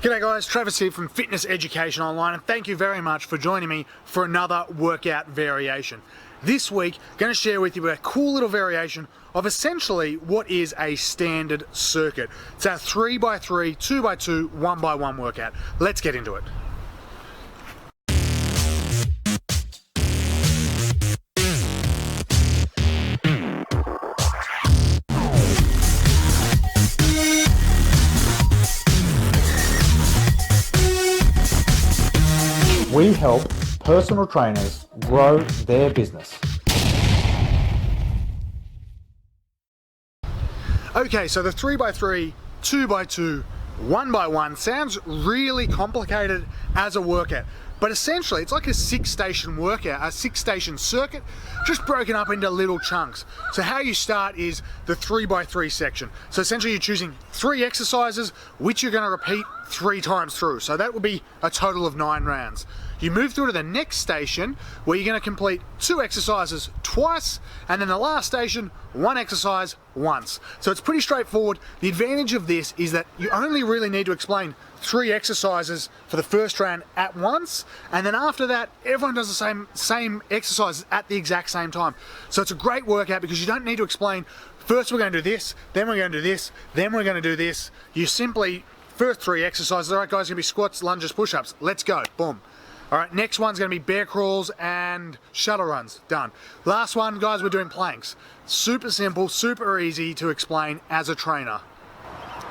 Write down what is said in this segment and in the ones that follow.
G'day guys, Travis here from Fitness Education Online, and thank you very much for joining me for another workout variation. This week, I'm going to share with you a cool little variation of essentially what is a standard circuit. It's our 3x3, 2x2, 1x1 workout. Let's get into it. We help personal trainers grow their business. Okay, so the 3x3, 2x2, 1x1 sounds really complicated as a workout, but essentially it's like a 6-station workout, a 6-station circuit, just broken up into little chunks. So how you start is the 3x3 section. So essentially you're choosing 3 exercises, which you're going to repeat 3 times through. So that would be a total of 9 rounds. You move through to the next station where you're going to complete 2 exercises twice, and then the last station, 1 exercise once. So it's pretty straightforward. The advantage of this is that you only really need to explain 3 exercises for the first round at once, and then after that everyone does the same exercises at the exact same time. So it's a great workout because you don't need to explain, first we're going to do this, then we're going to do this, then we're going to do this. You simply, first 3 exercises, all right guys, going to be squats, lunges, push-ups, let's go, boom. All right, next one's going to be bear crawls and shuttle runs. Done. Last one, guys, we're doing planks. Super simple, super easy to explain as a trainer.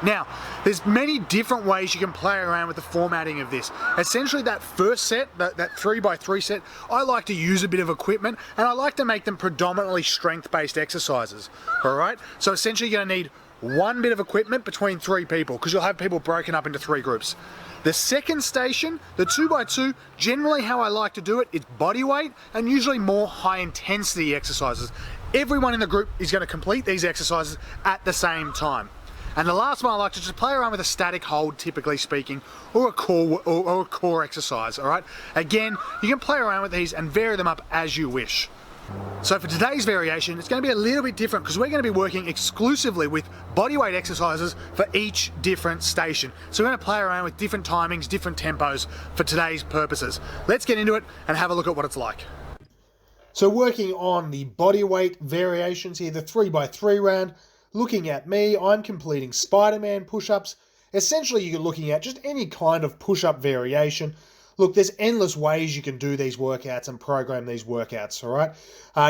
Now, there's many different ways you can play around with the formatting of this. Essentially, that first set, that 3x3 set, I like to use a bit of equipment, and I like to make them predominantly strength-based exercises. All right? So essentially, you're going to need 1 bit of equipment between 3 people, because you'll have people broken up into 3 groups. The second station, the 2x2, generally how I like to do it is body weight and usually more high intensity exercises. Everyone in the group is going to complete these exercises at the same time. And the last one I like to just play around with a static hold, typically speaking, or a core exercise, all right? Again, you can play around with these and vary them up as you wish. So for today's variation, it's going to be a little bit different because we're going to be working exclusively with bodyweight exercises for each different station. So we're going to play around with different timings, different tempos for today's purposes. Let's get into it and have a look at what it's like. So working on the bodyweight variations here, the 3x3 round, looking at me, I'm completing Spider-Man push-ups. Essentially, you're looking at just any kind of push-up variation. Look, there's endless ways you can do these workouts and program these workouts, all right?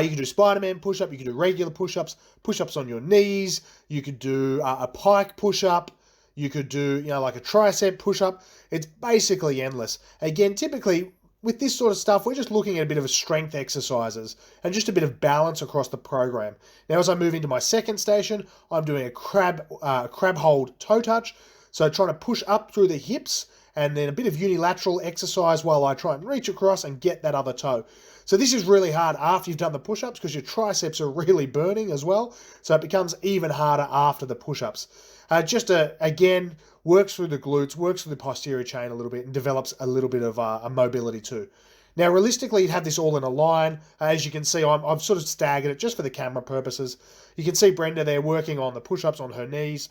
You can do Spider-Man push-up, you can do regular push-ups, push-ups on your knees, you could do a pike push-up, you could do, like a tricep push-up. It's basically endless. Again, typically, with this sort of stuff, we're just looking at a bit of a strength exercises and just a bit of balance across the program. Now, as I move into my second station, I'm doing a crab hold toe touch. So trying to push up through the hips and then a bit of unilateral exercise while I try and reach across and get that other toe. So this is really hard after you've done the push-ups because your triceps are really burning as well. So it becomes even harder after the push-ups. Again, works through the glutes, works through the posterior chain a little bit and develops a little bit of a mobility too. Now, realistically, you'd have this all in a line. As you can see, I've sort of staggered it just for the camera purposes. You can see Brenda there working on the push-ups on her knees.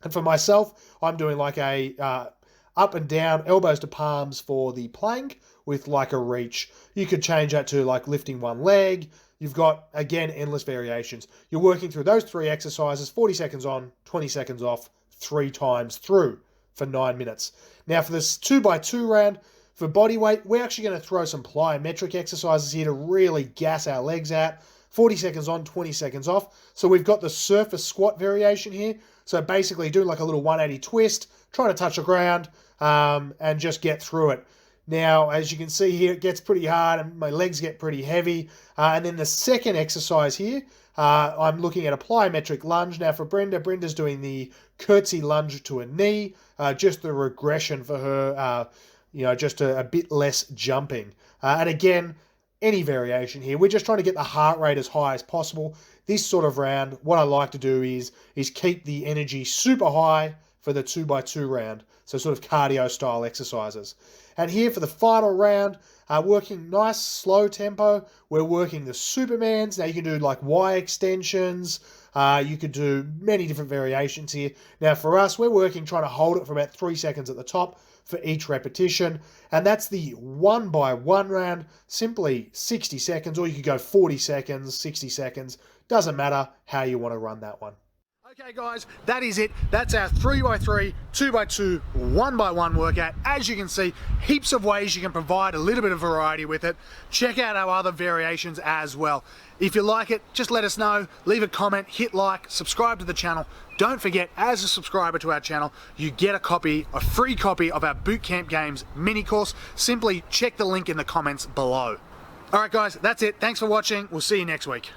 And for myself, I'm doing like a up and down, elbows to palms for the plank with like a reach. You could change that to like lifting one leg. You've got, again, endless variations. You're working through those 3 exercises, 40 seconds on, 20 seconds off, 3 times through for 9 minutes. Now for this 2x2 round, for body weight, we're actually going to throw some plyometric exercises here to really gas our legs out. 40 seconds on, 20 seconds off. So we've got the surface squat variation here. So basically doing like a little 180 twist, trying to touch the ground and just get through it. Now, as you can see here, it gets pretty hard and my legs get pretty heavy. And then the second exercise here, I'm looking at a plyometric lunge. Now for Brenda's doing the curtsy lunge to a knee, just the regression for her, just a bit less jumping. And again, any variation here. We're just trying to get the heart rate as high as possible. This sort of round, what I like to do is keep the energy super high for the 2x2 round. So sort of cardio style exercises. And here for the final round, working nice slow tempo, we're working the Supermans. Now you can do like Y extensions. You could do many different variations here. Now for us, we're working trying to hold it for about 3 seconds at the top for each repetition. And that's the 1x1 round, simply 60 seconds, or you could go 40 seconds, 60 seconds. Doesn't matter how you want to run that one. Okay guys, that is it. That's our 3x3, 2x2, 1x1 workout. As you can see, heaps of ways you can provide a little bit of variety with it. Check out our other variations as well. If you like it, just let us know, leave a comment, hit like, subscribe to the channel. Don't forget, as a subscriber to our channel, you get a free copy of our Bootcamp Games mini course. Simply check the link in the comments below. All right guys, that's it. Thanks for watching. We'll see you next week.